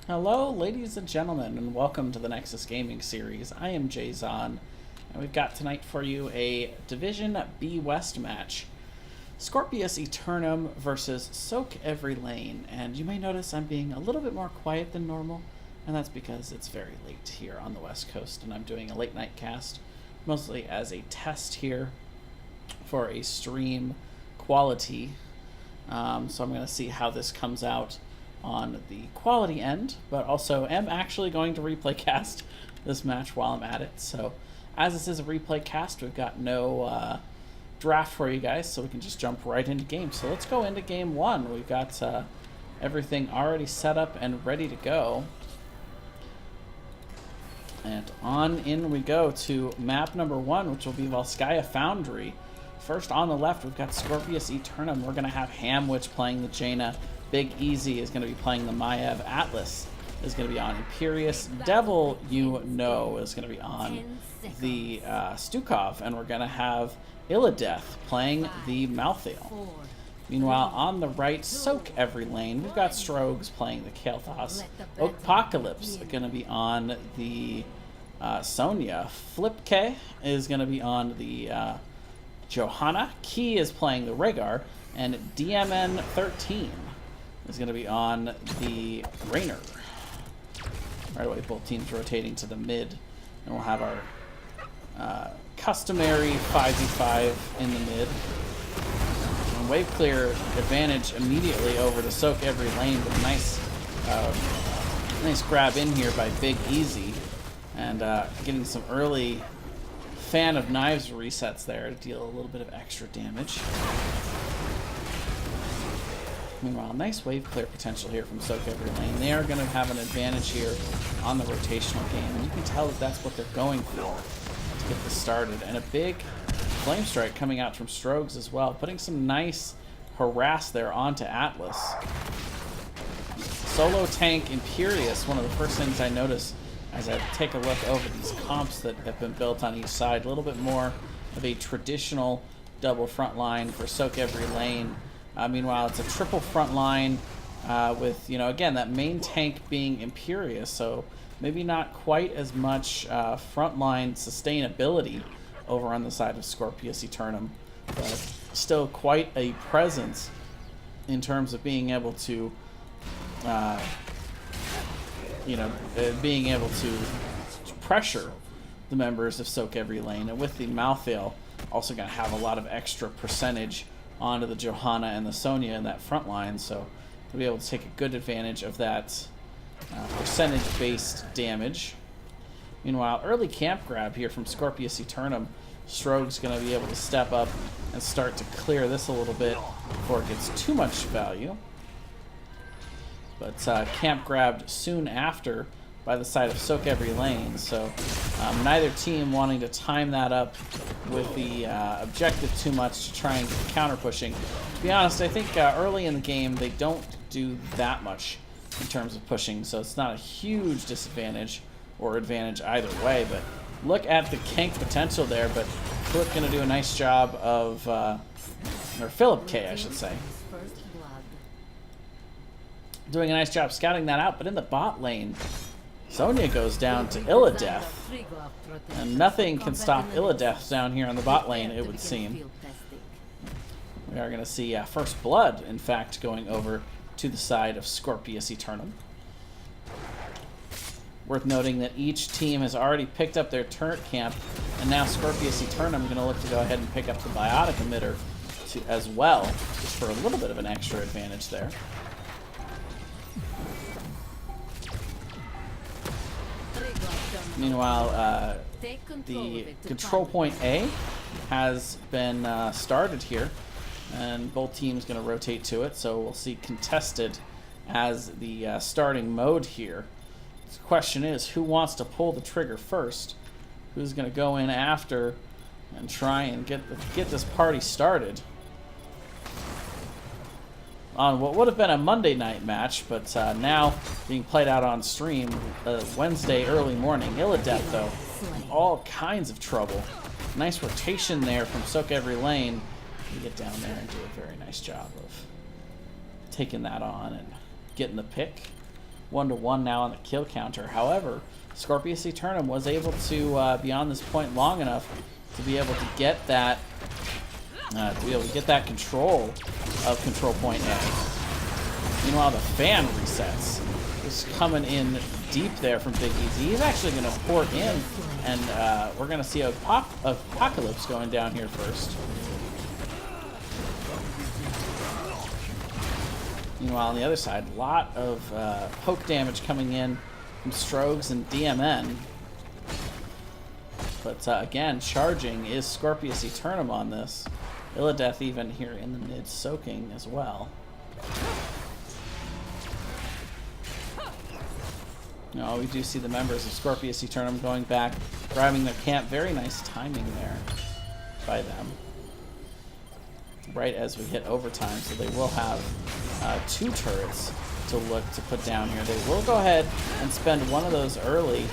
Hello, ladies and gentlemen, and welcome to the Nexus Gaming Series. I am Jayzon, and we've got tonight for you a Division B West match. Scorpius Eternum versus sOaK eVeRy. And you may notice I'm being a little bit more quiet than normal, and that's because it's very late here on the West Coast, and I'm doing a late night cast, mostly as a test here for a stream quality. So I'm going to see how this comes out on the quality end, but also am actually going to replay cast this match while I'm at it. So as this is a replay cast, we've got no draft for you guys, so we can just jump right into game. So let's go into game one. We've got everything already set up and ready to go. And on in we go to map number one, which will be Volskaya Foundry. First on the left, we've got Scorpius Eternum. We're going to have Hamwich playing the Jaina. Big Easy is going to be playing the Maiev. Atlas is going to be on Imperius. Devil, you know, is going to be on the Stukov. And we're going to have Illideth playing the Malthael. Meanwhile, on the right, sOaK eVeRy. We've got Strogs playing the Kael'thas. Apocalypse going to be on the Sonya. FlipK is going to be on the Johanna. Key is playing the Rhaegar. And DMN13 is going to be on the Raynor. Right away, both teams rotating to the mid. And we'll have our customary 5v5 in the mid. And wave clear advantage immediately over to sOaK eVeRy, with a nice grab in here by Big Easy. And getting some early Fan of Knives resets there to deal a little bit of extra damage. Meanwhile, nice wave clear potential here from sOaK eVeRy. They are going to have an advantage here on the rotational game, and you can tell that that's what they're going for to get this started. And a big flame strike coming out from Strogs as well, putting some nice harass there onto Atlas. Solo tank Imperius, one of the first things I notice as I take a look over these comps that have been built on each side. A little bit more of a traditional double front line for sOaK eVeRy. Meanwhile, it's a triple front line with, again, that main tank being Imperius, so maybe not quite as much frontline sustainability over on the side of Scorpius Eternum, but still quite a presence in terms of being able to, being able to pressure the members of sOaK eVeRy. And with the Malthael, also going to have a lot of extra percentage onto the Johanna and the Sonya in that front line, so we'll be able to take a good advantage of that percentage-based damage. Meanwhile, early camp grab here from Scorpius Eternum. Strogs going to be able to step up and start to clear this a little bit before it gets too much value. But camp grabbed soon after by the side of sOaK eVeRy, so neither team wanting to time that up with the objective too much to try and get counter pushing. To be honest, I think early in the game they don't do that much in terms of pushing, so it's not a huge disadvantage or advantage either way. But look at the gank potential there, but Flip going to do a nice job of, or Philip K, I should say, doing a nice job scouting that out. But in the bot lane, Sonya goes down to Illideth, and nothing can stop Illideth down here on the bot lane, it would seem. We are going to see First Blood, in fact, going over to the side of Scorpius Eternum. Worth noting that each team has already picked up their turret camp, and now Scorpius Eternum going to look to go ahead and pick up the biotic emitter as well, just for a little bit of an extra advantage there. Meanwhile, the control point A has been started here, and both teams going to rotate to it, so we'll see contested as the starting mode here. The question is, who wants to pull the trigger first? Who's going to go in after and try and get this party started on what would have been a Monday night match, but now being played out on stream Wednesday early morning. Illideth, though, in all kinds of trouble. Nice rotation there from sOaK eVeRy. You get down there and do a very nice job of taking that on and getting the pick. 1-to-1 now on the kill counter. However, Scorpius Eternum was able to be on this point long enough to be able to get that control of control point A. Meanwhile, the fan resets. Is coming in deep there from Big Easy. He's actually going to port in, and we're going to see Apocalypse going down here first. Meanwhile, on the other side, a lot of poke damage coming in from Strogs and DMN. But again, charging is Scorpius Eternum on this. Illideth even here in the mid soaking as well. No, we do see the members of Scorpius Eternum going back, grabbing their camp. Very nice timing there by them. Right as we hit overtime, so they will have 2 turrets to look to put down here. They will go ahead and spend one of those early.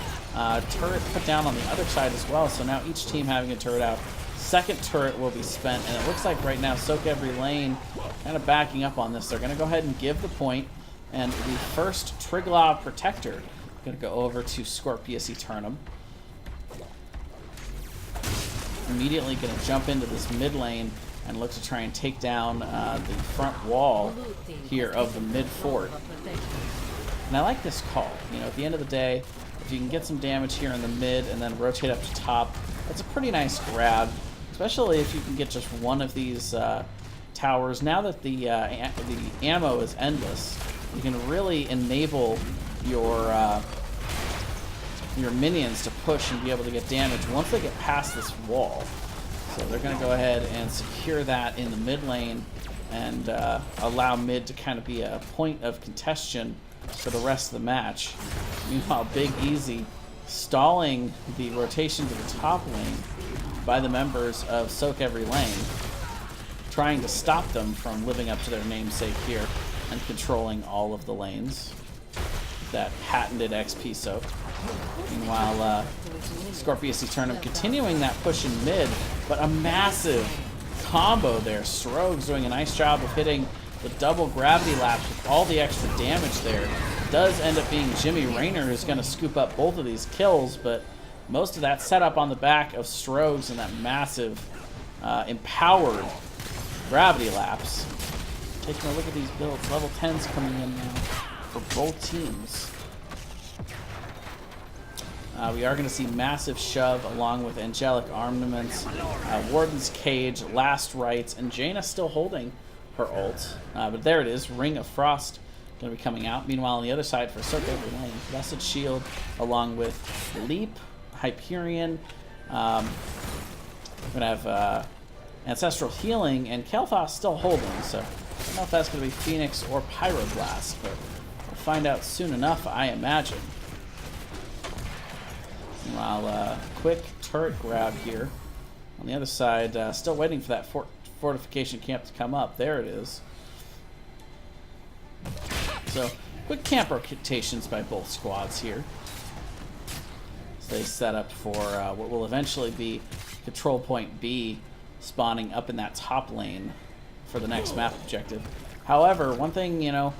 Turret put down on the other side as well, so now each team having a turret out. Second turret will be spent, and it looks like right now sOaK lane kind of backing up on this. They're going to go ahead and give the point, and the first Triglav Protector going to go over to Scorpius Eternum. Immediately going to jump into this mid lane and look to try and take down the front wall here of the mid fort. And I like this call. You know, at the end of the day, if you can get some damage here in the mid and then rotate up to top, that's a pretty nice grab, especially if you can get just one of these towers. Now that the ammo is endless, you can really enable your minions to push and be able to get damage once they get past this wall. So they're going to go ahead and secure that in the mid lane and allow mid to kind of be a point of contention for the rest of the match. Meanwhile, Big Easy stalling the rotation to the top lane by the members of sOaK lane, trying to stop them from living up to their namesake here and controlling all of the lanes. That patented XP soak. Meanwhile, Scorpius Eternum continuing that push in mid, but a massive combo there. Strogs doing a nice job of hitting the double gravity laps with all the extra damage there. Does end up being Jimmy Raynor who's going to scoop up both of these kills, but most of that set up on the back of Strogs and that massive empowered gravity laps. Taking a look at these builds, level 10s coming in now for both teams. We are going to see Massive Shove along with Angelic Armaments, Warden's Cage, Last Rites, and Jaina still holding her ult. But there it is, Ring of Frost going to be coming out. Meanwhile, on the other side for sOaK lane, Blessed Shield along with Leap, Hyperion. We're going to have Ancestral Healing, and Kael'thas still holding, so I don't know if that's going to be Phoenix or Pyroblast, but we'll find out soon enough, I imagine. Meanwhile, quick turret grab here. On the other side, still waiting for that fortification camp to come up. There it is. So, quick camp rotations by both squads here. So they set up for what will eventually be Control Point B, spawning up in that top lane for the next map objective. However, one thing, you know,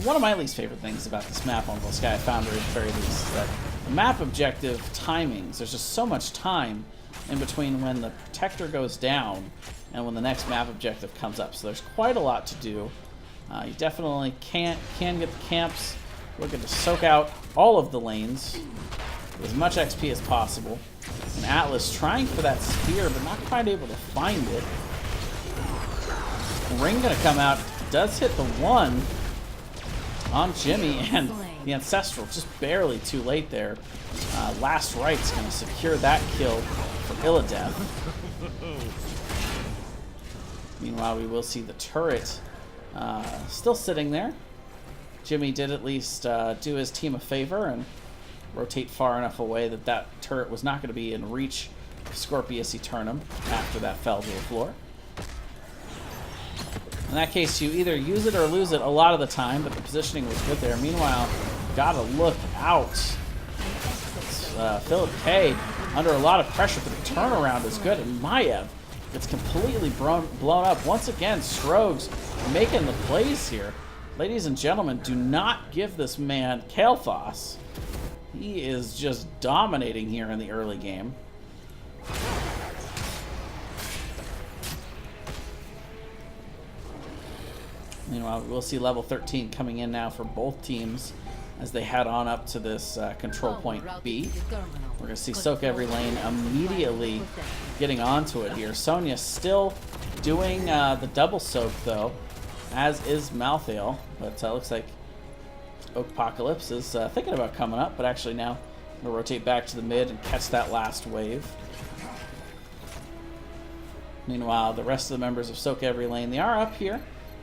one of my least favorite things about this map on Volskaya Foundry, at the very least, is that the map objective timings, there's just so much time in between when the Protector goes down and when the next map objective comes up. So there's quite a lot to do. You definitely can get the camps, looking to soak out all of the lanes with as much XP as possible. And Atlas trying for that spear, but not quite able to find it. Ring gonna come out, does hit the one on Jimmy, and the Ancestral just barely too late there. Last Right's going to secure that kill for Illideth. Meanwhile, we will see the turret still sitting there. Jimmy did at least do his team a favor and rotate far enough away that that turret was not going to be in reach of Scorpius Eternum after that fell to the floor. In that case, you either use it or lose it a lot of the time, but the positioning was good there. Meanwhile, gotta look out. Philip K under a lot of pressure, but the turnaround is good, and Maiev gets completely blown up. Once again, Strogs making the plays here. Ladies and gentlemen, do not give this man Kael'thas. He is just dominating here in the early game. Meanwhile, we'll see level 13 coming in now for both teams as they head on up to this control point B. We're going to see sOaK every lane immediately getting onto it here. Sonya still doing the double soak though, as is Malthael, but looks like Apocalypse is thinking about coming up, but actually now we'll rotate back to the mid and catch that last wave. Meanwhile, the rest of the members of sOaK every lane, they are up here.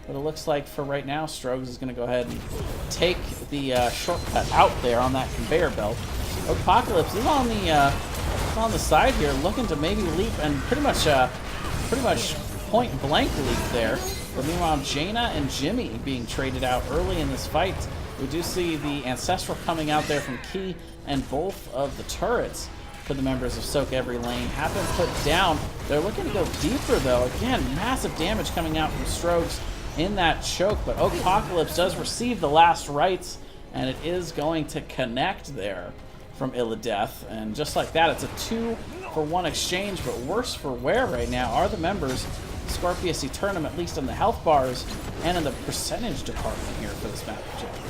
But it looks like for right now, Strogs is going to go ahead and take the shortcut out there on that conveyor belt. Apocalypse is on the side here, looking to maybe leap and pretty much point blank leap there. But meanwhile, Jaina and Jimmy being traded out early in this fight. We do see the Ancestral coming out there from Key, and both of the turrets for the members of sOaK every lane have been put down. They're looking to go deeper though. Again, massive damage coming out from Strogs in that choke, but Apocalypse does receive the last rites, and it is going to connect there from Illideth. And just like that, it's a 2-for-1 exchange, but worse for wear right now are the members Scorpius Eternum, at least in the health bars and in the percentage department here for this map objective.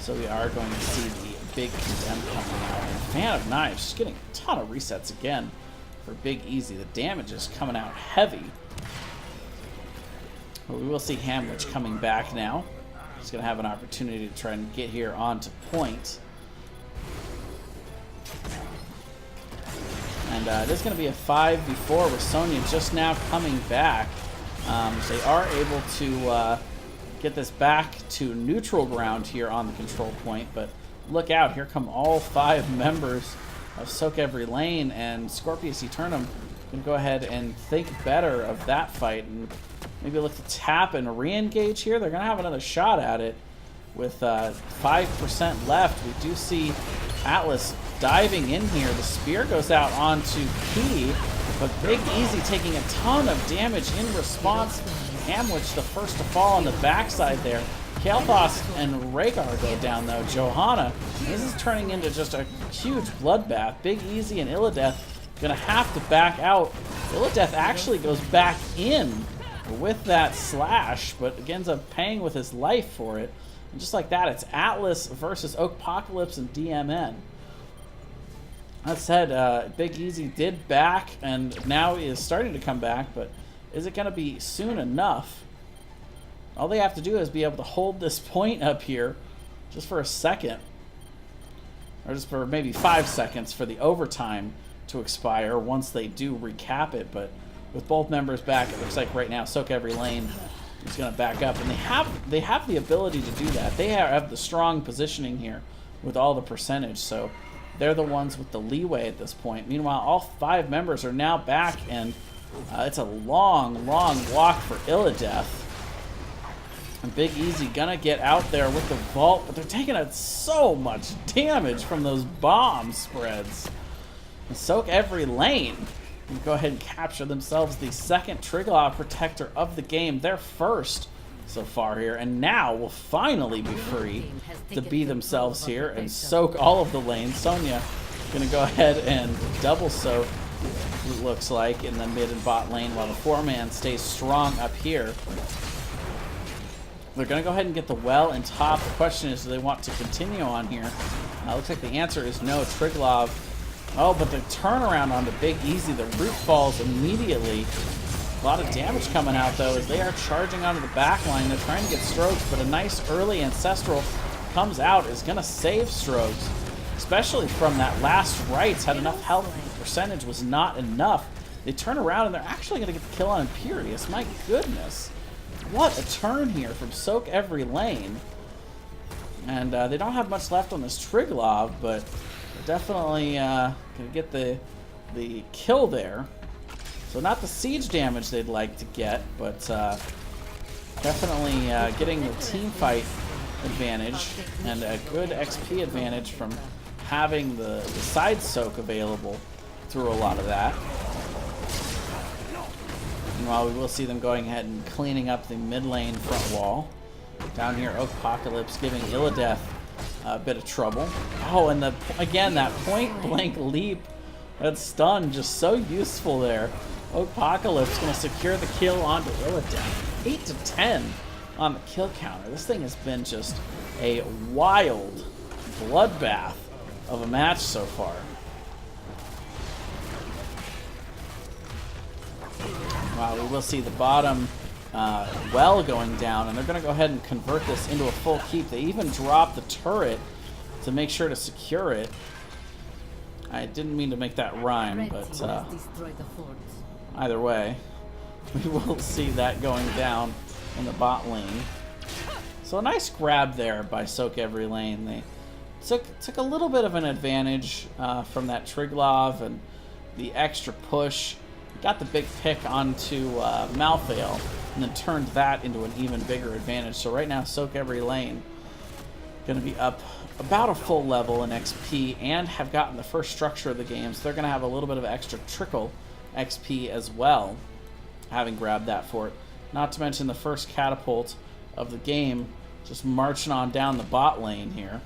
So we are going to see the big Condemn coming out. And Fan of Knives just getting a ton of resets again for Big Easy. The damage is coming out heavy. But we will see Hamwich coming back now. He's going to have an opportunity to try and get here onto point. And it is going to be a 5v4 with Sonya just now coming back. They are able to get this back to neutral ground here on the control point. But look out, here come all 5 members of sOaK every lane, and Scorpius Eternum going to go ahead and think better of that fight and maybe look to tap and re-engage here. They're going to have another shot at it with 5% left. We do see Atlas diving in here. The spear goes out onto Key, but Big Easy taking a ton of damage in response. Hamwich the first to fall on the backside there. Kael'thas and Rhaegar go down though. Johanna, this is turning into just a huge bloodbath. Big Easy and Illideth gonna have to back out. Illideth actually goes back in with that slash, but ends up paying with his life for it. And just like that, it's Atlas versus Apocalypse and DMN. That said, Big Easy did back and now is starting to come back, but is it going to be soon enough? All they have to do is be able to hold this point up here just for a second, or just for maybe 5 seconds for the overtime to expire once they do recap it. But with both members back, it looks like right now sOaK every lane is going to back up, and they have the ability to do that. They have the strong positioning here with all the percentage, so they're the ones with the leeway at this point. Meanwhile, all 5 members are now back, and it's a long, long walk for Illideth. And Big Easy gonna get out there with the vault, but they're taking so much damage from those bomb spreads. And sOaK every lane can go ahead and capture themselves the second Triglav Protector of the game. They're first so far here, and now will finally be free to be themselves here and soak all of the lanes. Sonya gonna go ahead and double soak, it looks like, in the mid and bot lane, while the 4-man stays strong up here. They're going to go ahead and get the well and top. The question is, do they want to continue on here? Looks like the answer is no. Triglav. Oh, but the turnaround on the Big Easy. The root falls immediately. A lot of damage coming out, though, as they are charging onto the back line. They're trying to get Strokes, but a nice early Ancestral comes out, is going to save Strokes, especially from that last rights. Had enough health, the percentage was not enough. They turn around, and they're actually going to get the kill on Imperious. My goodness. What a turn here from sOaK every lane. And they don't have much left on this Triglav, but they're definitely going to get the kill there. So not the siege damage they'd like to get, but definitely getting the team fight advantage and a good XP advantage from having the side soak available through a lot of that. Meanwhile, we will see them going ahead and cleaning up the mid lane front wall. Down here, Apocalypse giving Illideth a bit of trouble. Oh, and again, that point-blank leap, that stun, just so useful there. Apocalypse going to secure the kill onto Illideth. 8 to 10 on the kill counter. This thing has been just a wild bloodbath of a match so far. Wow, we will see the bottom well going down, and they're going to go ahead and convert this into a full keep. They even dropped the turret to make sure to secure it. I didn't mean to make that rhyme, but either way, we will see that going down in the bot lane. So a nice grab there by sOaK Every Lane. They took a little bit of an advantage from that Triglav and the extra push. Got the big pick onto Malthael, and then turned that into an even bigger advantage. So right now, sOaK Every Lane going to be up about a full level in XP and have gotten the first structure of the game. So they're going to have a little bit of extra trickle XP as well, having grabbed that for it. Not to mention the first catapult of the game, just marching on down the bot lane here.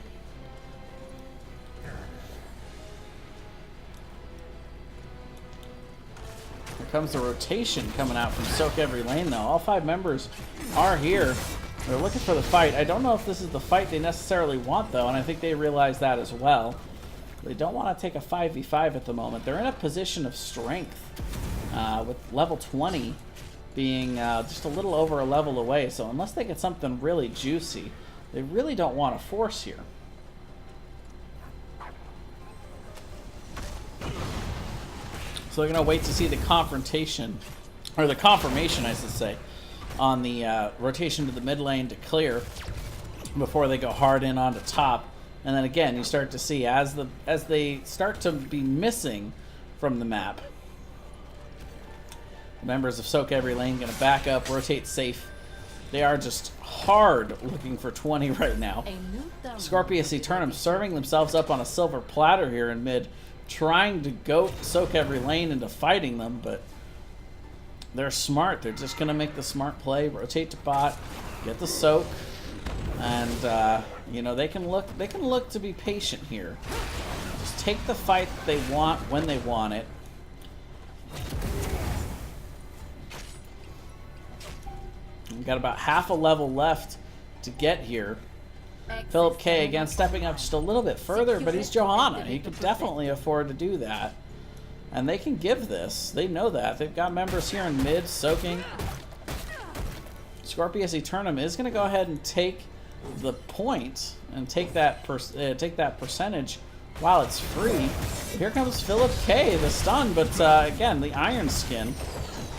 Here comes the rotation coming out from sOaK Every Lane, though. All 5 members are here. They're looking for the fight. I don't know if this is the fight they necessarily want, though, and I think they realize that as well. They don't want to take a 5v5 at the moment. They're in a position of strength, with level 20 being just a little over a level away. So unless they get something really juicy, they really don't want to force here. So they're going to wait to see the confrontation, or the confirmation, I should say, on the rotation to the mid lane to clear before they go hard in onto top. And then again, you start to see as they start to be missing from the map, the members of sOaK Every Lane going to back up, rotate safe. They are just hard looking for 20 right now. Scorpius Eternum serving themselves up on a silver platter here in mid, trying to goat sOaK Every Lane into fighting them, but they're smart. They're just going to make the smart play, rotate to bot, get the sOaK, and you know, they can look to be patient here. Just take the fight that they want when they want it. We've got about half a level left to get here. Philip K, again, stepping up just a little bit further, but he's Johanna. He could definitely afford to do that. And they can give this. They know that. They've got members here in mid, soaking. Scorpius Eternum is going to go ahead and take the point and take that percentage while it's free. Here comes Philip K, the stun, but again, the Iron Skin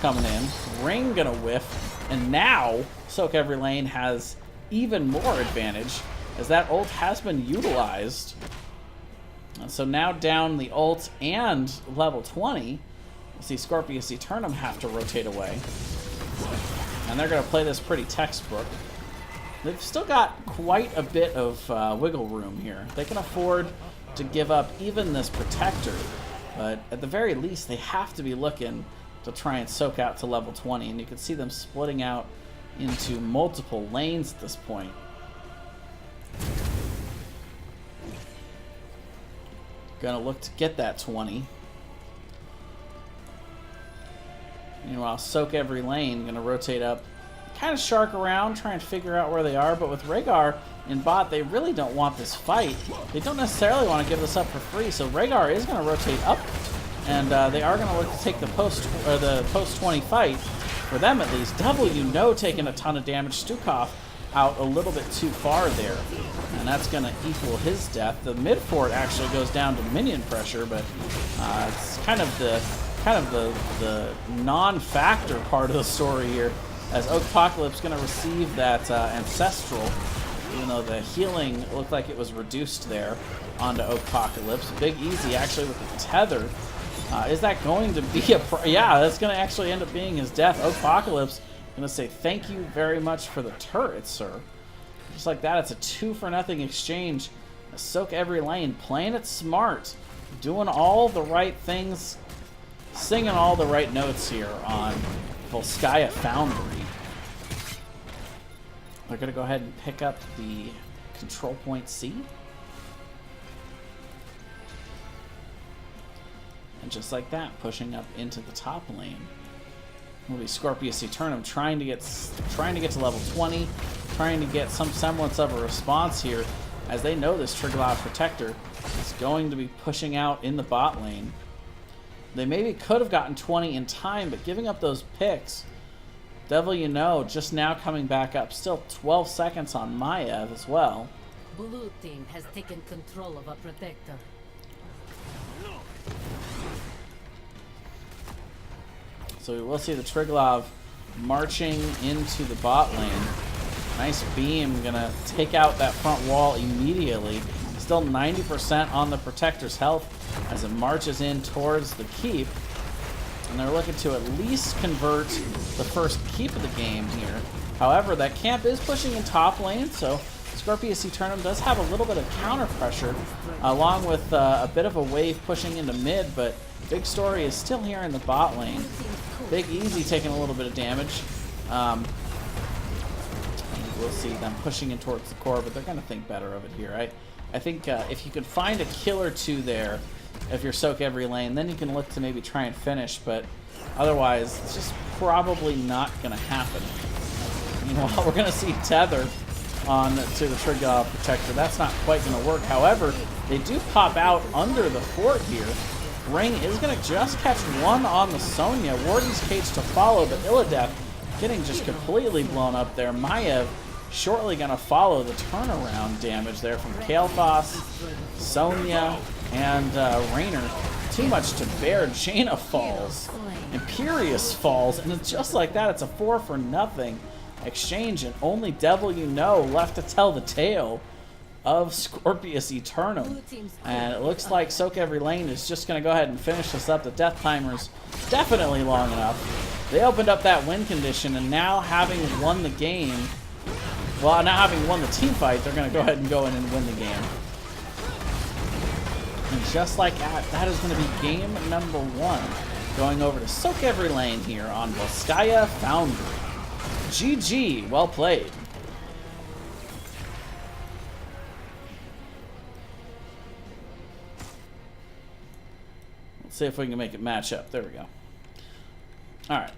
coming in. Ring going to whiff. And now, sOaK Every Lane has even more advantage, as that ult has been utilized. And so now down the ult and level 20, we'll see Scorpius Eternum have to rotate away. And they're going to play this pretty textbook. They've still got quite a bit of wiggle room here. They can afford to give up even this protector, but at the very least, they have to be looking to try and soak out to level 20, and you can see them splitting out into multiple lanes at this point. Gonna look to get that 20. Meanwhile, sOaK Every Lane gonna rotate up, kind of shark around, try and figure out where they are, but with Rhaegar in bot, they really don't want this fight. They don't necessarily want to give this up for free, so Rhaegar is gonna rotate up, and they are gonna look to take the post 20 fight. For them, at least. W taking a ton of damage. Stukov out a little bit too far there, and that's going to equal his death. The mid fort actually goes down to minion pressure, but it's kind of the non-factor part of the story here, as Apocalypse going to receive that ancestral, even though the healing looked like it was reduced there onto Apocalypse. Big Easy actually with the tether. Is that going to be a... yeah, that's going to actually end up being his death. Apocalypse going to say, thank you very much for the turret, sir. Just like that, it's a 2-for-0 exchange. sOaK Every Lane, playing it smart. Doing all the right things. Singing all the right notes here on Volskaya Foundry. They're going to go ahead and pick up the control point C. And just like that, pushing up into the top lane will be Scorpius Eternum trying to get to level 20, trying to get some semblance of a response here, as they know this Triglav Protector is going to be pushing out in the bot lane. They maybe could have gotten 20 in time, but giving up those picks, Devil You Know just now coming back up. Still 12 seconds on Maiev as well. Blue team has taken control of a protector. So we will see the Triglav marching into the bot lane. Nice beam, gonna take out that front wall immediately. Still 90% on the Protector's health as it marches in towards the keep. And they're looking to at least convert the first keep of the game here. However, that camp is pushing in top lane, so Scorpius Eternum does have a little bit of counter pressure, along with a bit of a wave pushing into mid, but Big Story is still here in the bot lane. Big Easy taking a little bit of damage. We'll see them pushing in towards the core, but they're going to think better of it here. I think if you could find a kill or two there, if you're sOaK every lane, then you can look to maybe try and finish, but otherwise, it's just probably not going to happen. Meanwhile, we're going to see Tether on to the Triglav Protector. That's not quite going to work. However, they do pop out under the fort here. Ring is going to just catch one on the Sonya. Warden's Cage to follow, but Illidef getting just completely blown up there. Maiev shortly going to follow the turnaround damage there from Kael'thas, Sonya, and Raynor. Too much to bear. Jaina falls. Imperious falls. And it's just like that. It's a 4-for-0 exchange. And only Devil You Know left to tell the tale of Scorpius Eternum. And it looks like sOaK every lane is just going to go ahead and finish this up. The death timer's definitely long enough. They opened up that win condition, and now having won the game, well, now having won the team fight, they're going to go ahead and go in and win the game. And just like that, that is going to be game number 1. Going over to sOaK every lane here on Volskaya Foundry. GG, well played. Let's see if we can make it match up. There we go. All right.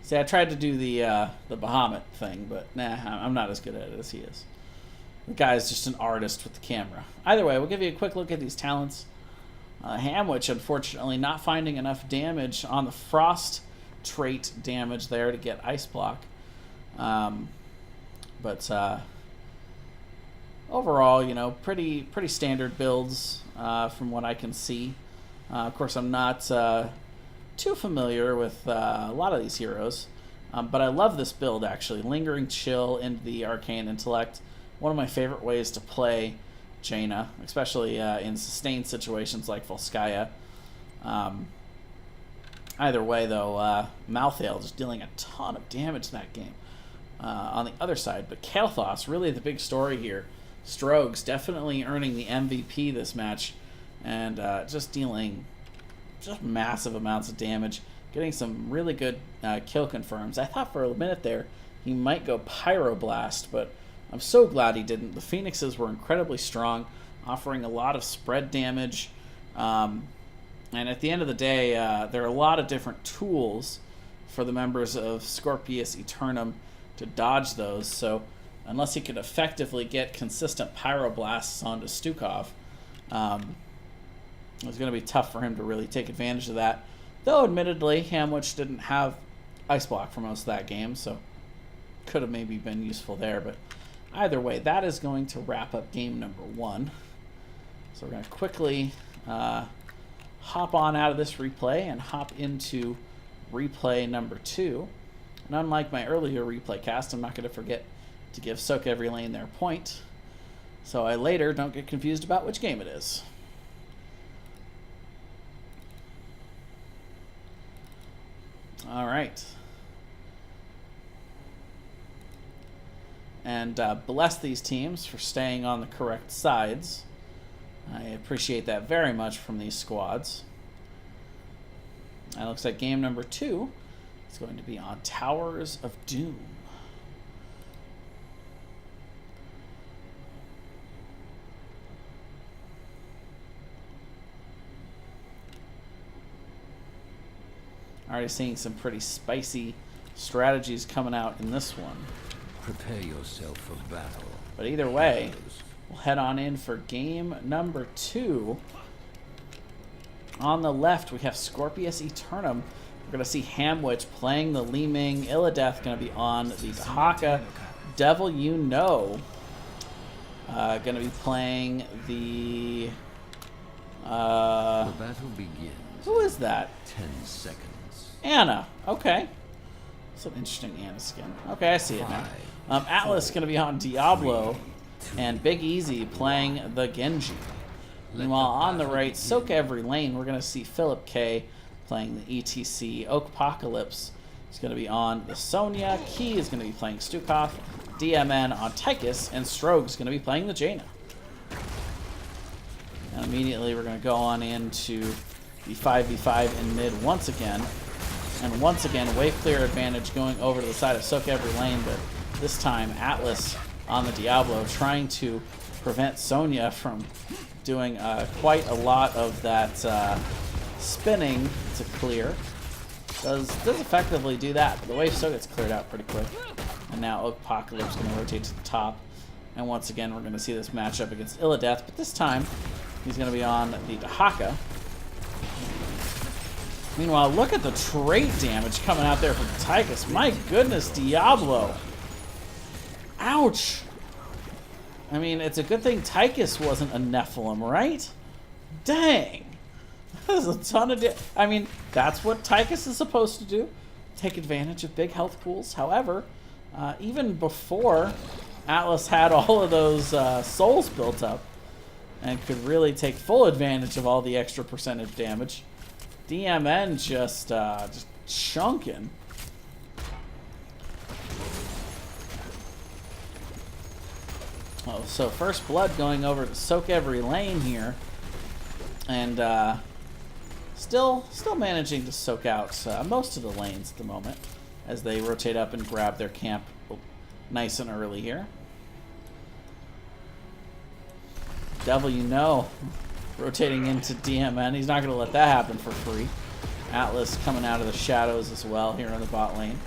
See, I tried to do the Bahamut thing, but nah, I'm not as good at it as he is. The guy is just an artist with the camera. Either way, we'll give you a quick look at these talents. Hamwich, unfortunately, not finding enough damage on the Frost trait damage there to get Ice Block. But overall, you know, pretty standard builds from what I can see. Of course, I'm not too familiar with a lot of these heroes, but I love this build, actually. Lingering Chill into the Arcane Intellect. One of my favorite ways to play Jaina, especially in sustained situations like Volskaya. Either way, though, Malthael just dealing a ton of damage in that game on the other side. But Kael'thas, really the big story here. Strogs definitely earning the MVP this match, and just dealing just massive amounts of damage, getting some really good kill confirms. I thought for a minute there he might go Pyroblast, but I'm so glad he didn't. The Phoenixes were incredibly strong, offering a lot of spread damage. And at the end of the day, there are a lot of different tools for the members of Scorpius Eternum to dodge those. So unless he could effectively get consistent Pyroblasts onto Stukov, it was going to be tough for him to really take advantage of that. Though, admittedly, Hamwich didn't have Ice Block for most of that game, so could have maybe been useful there. But either way, that is going to wrap up game number 1. So we're going to quickly hop on out of this replay and hop into replay number 2. And unlike my earlier replay cast, I'm not going to forget to give sOaK every lane their point, so I later don't get confused about which game it is. All right. And bless these teams for staying on the correct sides. I appreciate that very much from these squads. And it looks like game number 2 is going to be on Towers of Doom. Already seeing some pretty spicy strategies coming out in this one. Prepare yourself for battle. But either way, we'll head on in for game number 2. On the left, we have Scorpius Eternum. We're going to see Hamwich playing the Li Ming. Illideth going to be on the Dahaka. Devil You Know going to be playing the... The battle begins. Who is that? 10 seconds. Anna. Okay. It's an interesting Anna skin. Okay, I see it now. Atlas going to be on Diablo. And Big Easy playing the Genji. Meanwhile, on the right, sOaK every lane, we're going to see Philip K playing the ETC. Oakpocalypse is going to be on the Sonya. Key is going to be playing Stukov. DMN on Tychus. And Strogue is going to be playing the Jaina. And immediately we're going to go on into the 5v5 in mid once again. And once again, wave clear advantage going over to the side of sOaK every lane, but this time Atlas on the Diablo trying to prevent Sonya from doing quite a lot of that spinning to clear. Does effectively do that, but the wave still gets cleared out pretty quick. And now Oakpocalypse is going to rotate to the top. And once again, we're going to see this matchup against Illideth, but this time he's going to be on the Dahaka. Meanwhile, look at the trait damage coming out there from Tychus. My goodness, Diablo. Ouch. I mean, it's a good thing Tychus wasn't a Nephilim, right? Dang. That is a ton of I mean, that's what Tychus is supposed to do. Take advantage of big health pools. However, even before Atlas had all of those souls built up and could really take full advantage of all the extra percentage damage, DMN just chunking. Oh, so first blood going over to sOaK every lane here, and still managing to soak out most of the lanes at the moment as they rotate up and grab their camp nice and early here. Devil You Know rotating into DMN. He's not going to let that happen for free. Atlas coming out of the shadows as well here in the bot lane.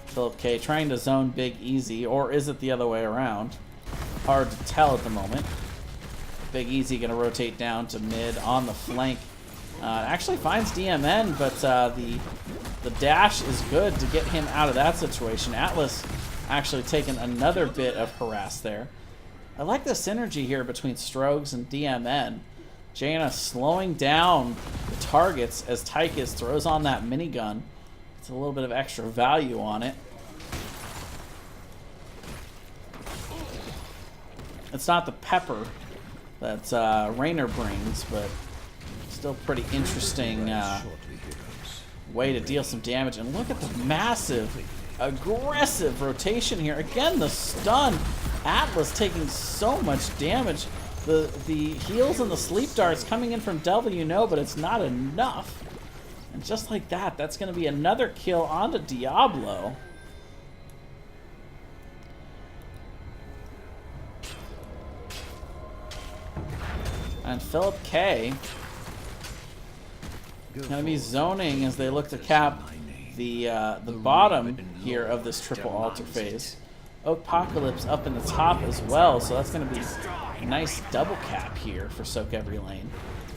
Philip K trying to zone Big Easy, or is it the other way around? Hard to tell at the moment. Big Easy going to rotate down to mid on the flank. Actually finds DMN, but the dash is good to get him out of that situation. Atlas actually taking another bit of harass there. I like the synergy here between Strogues and DMN. Jaina slowing down the targets as Tychus throws on that minigun. It's a little bit of extra value on it. It's not the pepper that Raynor brings, but still pretty interesting way to deal some damage. And look at the massive, aggressive rotation here. Again, the stun. Atlas taking so much damage. The heals and the sleep darts coming in from Devil You Know, but it's not enough. And just like that, that's going to be another kill onto Diablo. And Philip K going to be zoning as they look to cap the bottom here of this triple altar phase. Oakpocalypse up in the top as well, so that's going to be a nice double cap here for sOaK every lane.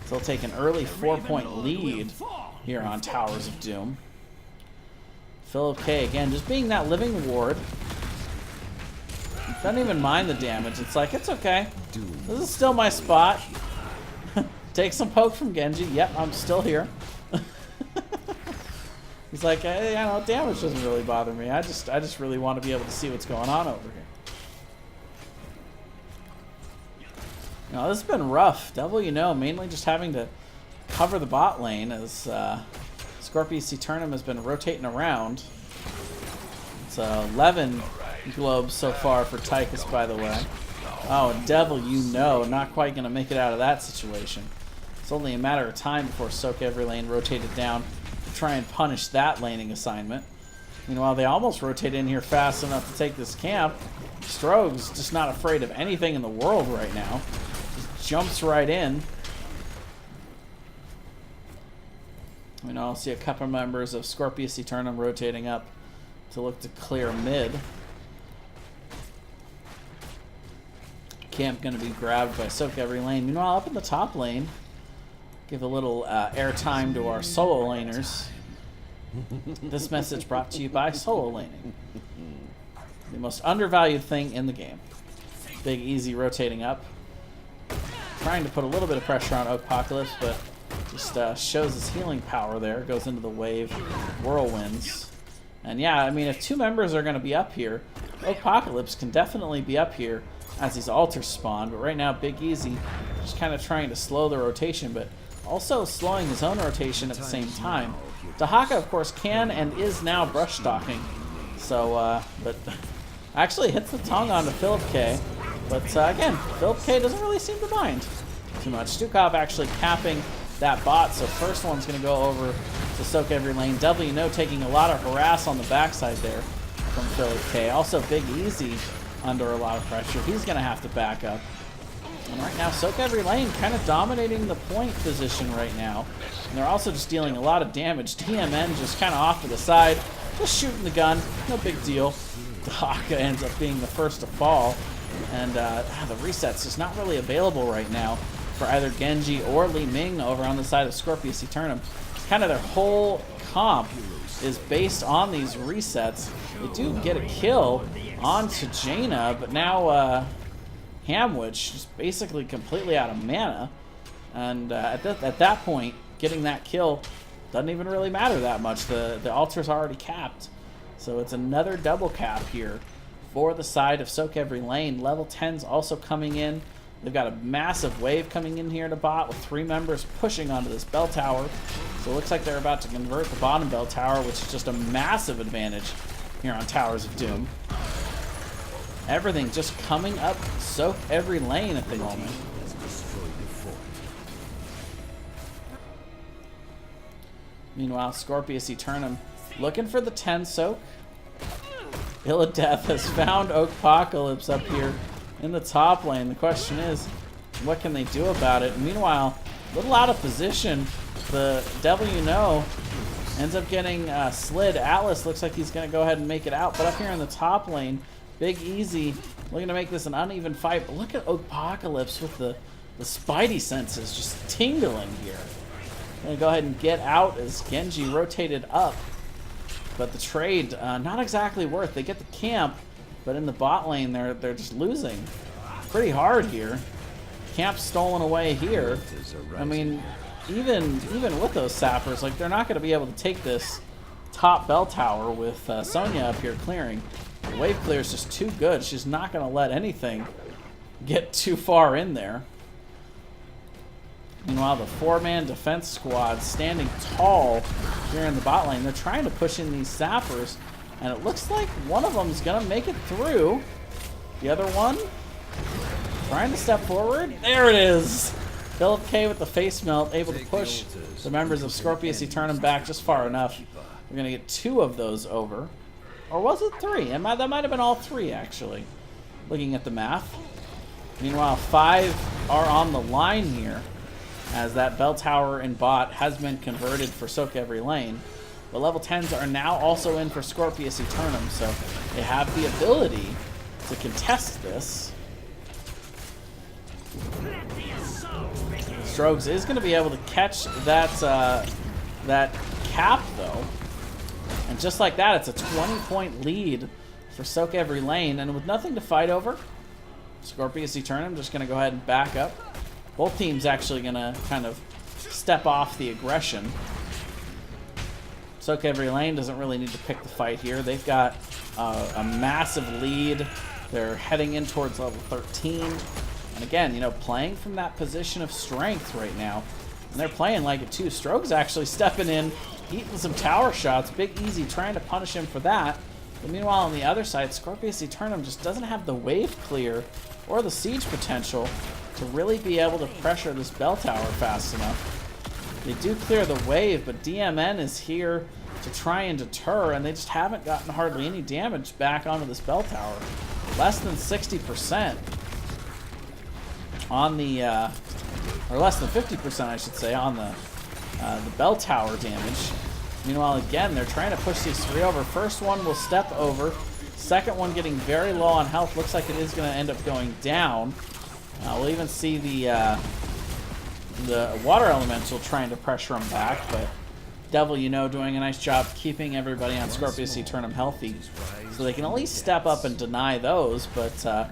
So they'll take an early 4-point lead here on Towers of Doom. Philip K again just being that living ward. Doesn't even mind the damage. It's like, it's okay. This is still my spot. Take some poke from Genji. Yep, I'm still here. He's like, hey, you know, damage doesn't really bother me. I just really want to be able to see what's going on over here. Now, this has been rough. Devil You Know, mainly just having to cover the bot lane as Scorpius Eternum has been rotating around. It's 11 globes so far for Tychus, by the way. Oh, Devil You Know, not quite going to make it out of that situation. It's only a matter of time before sOaK every lane rotated down to try and punish that laning assignment. Meanwhile, they almost rotate in here fast enough to take this camp. Strogue's just not afraid of anything in the world right now. Just jumps right in. I'll see a couple members of Scorpius Eternum rotating up to look to clear mid. Camp going to be grabbed by sOaK every lane. Meanwhile, up in the top lane, give a little airtime to our solo laners. This message brought to you by solo laning. The most undervalued thing in the game. Big Easy rotating up. Trying to put a little bit of pressure on Apocalypse, but just shows his healing power there. Goes into the wave, whirlwinds. And yeah, I mean, if two members are going to be up here, Apocalypse can definitely be up here as these altars spawn. But right now, Big Easy just kind of trying to slow the rotation, but also slowing his own rotation at the same time. Dahaka, of course, can and is now brush stalking. So, but actually hits the tongue onto Philip K. But again, Philip K doesn't really seem to mind too much. Stukov actually capping that bot, so first one's going to go over to sOaK every lane. WNO taking a lot of harass on the backside there from Philip K. Also, Big Easy under a lot of pressure. He's going to have to back up. And right now, sOaK every lane kind of dominating the point position right now. And they're also just dealing a lot of damage. DMN just kind of off to the side, just shooting the gun. No big deal. Dahaka ends up being the first to fall. And the reset's just not really available right now for either Genji or Li Ming over on the side of Scorpius Eternum. Kind of their whole comp is based on these resets. They do get a kill onto Jaina, but now Hamwich is basically completely out of mana. And at that point, getting that kill doesn't even really matter that much. The altar's already capped. So it's another double cap here for the side of sOaK every lane. Level 10's also coming in. They've got a massive wave coming in here to bot with 3 members pushing onto this bell tower. So it looks like they're about to convert the bottom bell tower, which is just a massive advantage here on Towers of Doom. Everything just coming up sOaK every lane at the moment. Meanwhile, Scorpius Eternum looking for the 10 sOaK. Illideth has found Apocalypse up here in the top lane. The question is, what can they do about it? Meanwhile, a little out of position. The WNO ends up getting slid. Atlas looks like he's going to go ahead and make it out. But up here in the top lane, Big Easy looking to make this an uneven fight. But look at Apocalypse with the spidey senses just tingling here. Going to go ahead and get out as Genji rotated up. But the trade, not exactly worth. They get the camp, but in the bot lane, they're just losing pretty hard here. Camp stolen away here. I mean, even with those sappers, like, they're not going to be able to take this top bell tower with Sonya up here clearing. The wave clear is just too good. She's not going to let anything get too far in there. Meanwhile, the 4-man defense squad standing tall here in the bot lane. They're trying to push in these sappers, and it looks like one of them is going to make it through. The other one trying to step forward. There it is. Philip K with the face melt, able to push the members of Scorpius Eternum back just far enough. We're going to get 2 of those over. Or was it 3? That might have been all 3, actually, looking at the math. Meanwhile, 5 are on the line here, as that bell tower in bot has been converted for sOaK every lane. The level 10s are now also in for Scorpius Eternum, so they have the ability to contest this. Strogues is going to be able to catch that cap, though. And just like that, it's a 20-point lead for sOaK every lane. And with nothing to fight over, Scorpius Eternum just going to go ahead and back up. Both teams actually going to kind of step off the aggression. sOaK every lane doesn't really need to pick the fight here. They've got a massive lead. They're heading in towards level 13. And again, you know, playing from that position of strength right now. And they're playing like it too. Strogue's actually stepping in, eating some tower shots. Big Easy trying to punish him for that. But meanwhile, on the other side, Scorpius Eternum just doesn't have the wave clear or the siege potential to really be able to pressure this bell tower fast enough. They do clear the wave, but DMN is here to try and deter, and they just haven't gotten hardly any damage back onto this bell tower. Less than 60% on the, or less than 50%, I should say, on the bell tower damage. Meanwhile, again, they're trying to push these three over. First one will step over. Second one getting very low on health. Looks like it is going to end up going down. We'll even see the water elemental trying to pressure him back, but Devil, you know, doing a nice job keeping everybody on Scorpius Eternum healthy, so they can at least step up and deny those. But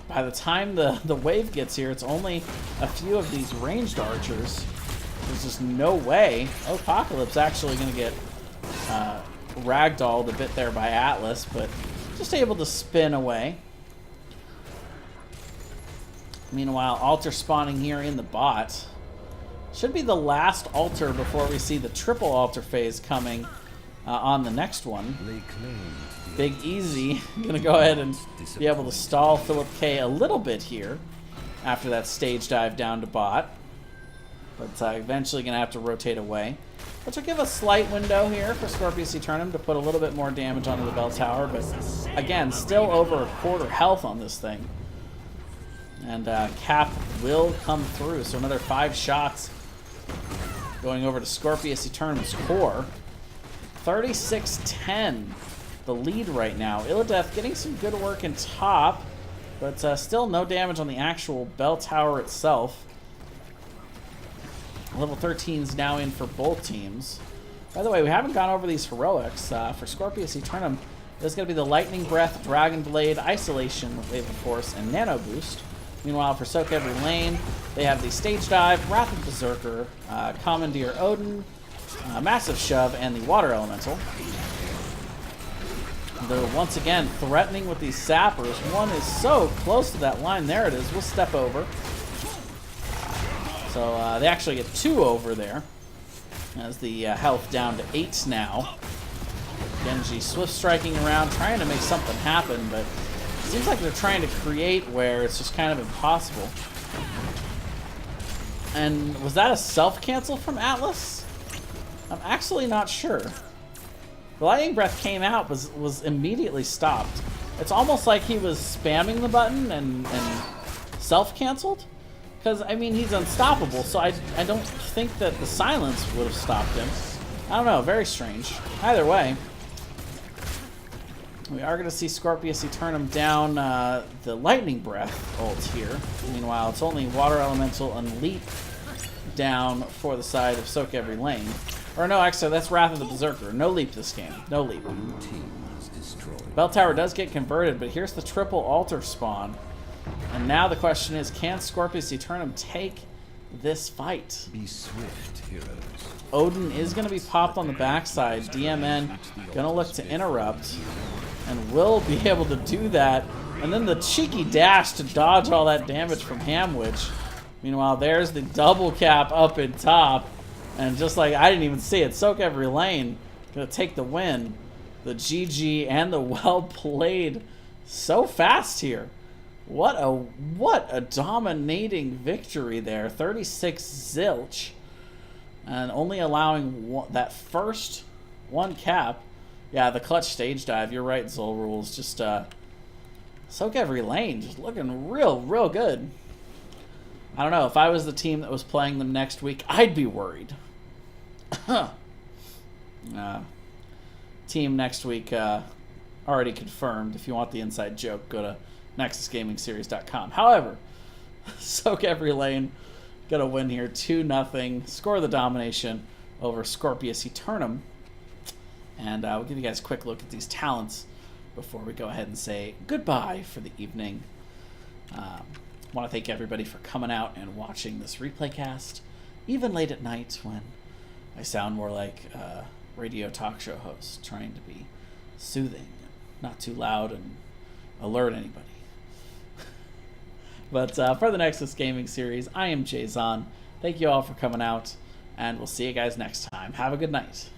by the time the wave gets here, it's only a few of these ranged archers. There's just no way. Apocalypse actually going to get ragdolled a bit there by Atlas, but just able to spin away. Meanwhile, altar spawning here in the bot. Should be the last altar before we see the triple altar phase coming on the next one. Big Easy gonna go ahead and be able to stall Philip K a little bit here after that stage dive down to bot, but eventually gonna have to rotate away, which will give a slight window here for Scorpius Eternum to put a little bit more damage onto the bell tower. But again, still over a quarter health on this thing, and cap will come through. So another 5 shots going over to Scorpius Eternum's core. 36-10, the lead right now. Illideth getting some good work in top, but still no damage on the actual bell tower itself. Level 13's now in for both teams. By the way, we haven't gone over these heroics. For Scorpius Eternum, there's going to be the Lightning Breath, Dragon Blade, Isolation, Wave of Force, and Nano Boost. Meanwhile, for sOaK every lane, they have the Stage Dive, Wrath of Berserker, Commandeer Odin, Massive Shove, and the Water Elemental. They're once again threatening with these sappers. One is so close to that line. There it is. We'll step over. So they actually get 2 over there, as the health down to 8 now. Genji swift striking around, trying to make something happen, but it seems like they're trying to create where it's just kind of impossible. And was that a self-cancel from Atlas? I'm actually not sure. The Lightning Breath came out, was immediately stopped. It's almost like he was spamming the button and self-canceled. Because, I mean, he's unstoppable, so I don't think that the silence would have stopped him. I don't know, very strange. Either way, we are going to see Scorpius Eternum down the Lightning Breath ult here. Meanwhile, it's only Water Elemental and Leap down for the side of sOaK every lane. Or no, actually, that's Wrath of the Berserker. No Leap this game. No Leap. Bell Tower does get converted, but here's the triple altar spawn. And now the question is, can Scorpius Eternum take this fight? Be swift, heroes. Odin is going to be popped on the backside. DMN going to look to interrupt, and will be able to do that. And then the cheeky dash to dodge all that damage from Hamwich. Meanwhile, there's the double cap up in top. And just like I didn't even see it, sOaK every lane going to take the win. The GG and the well played so fast here. What a dominating victory there. 36 zilch. And only allowing that first one cap. Yeah, the clutch stage dive. You're right, Zol Rules. Just sOaK every lane. Just looking real good. I don't know. If I was the team that was playing them next week, I'd be worried. Team next week already confirmed. If you want the inside joke, go to NexusGamingSeries.com. However, sOaK every lane gonna win here 2-0. Score the domination over Scorpius Eternum. And we'll give you guys a quick look at these talents before we go ahead and say goodbye for the evening. I want to thank everybody for coming out and watching this replay cast, even late at night when I sound more like a radio talk show host, trying to be soothing, not too loud and alert anybody. But for the Nexus Gaming Series, I am Jay Zahn. Thank you all for coming out, and we'll see you guys next time. Have a good night.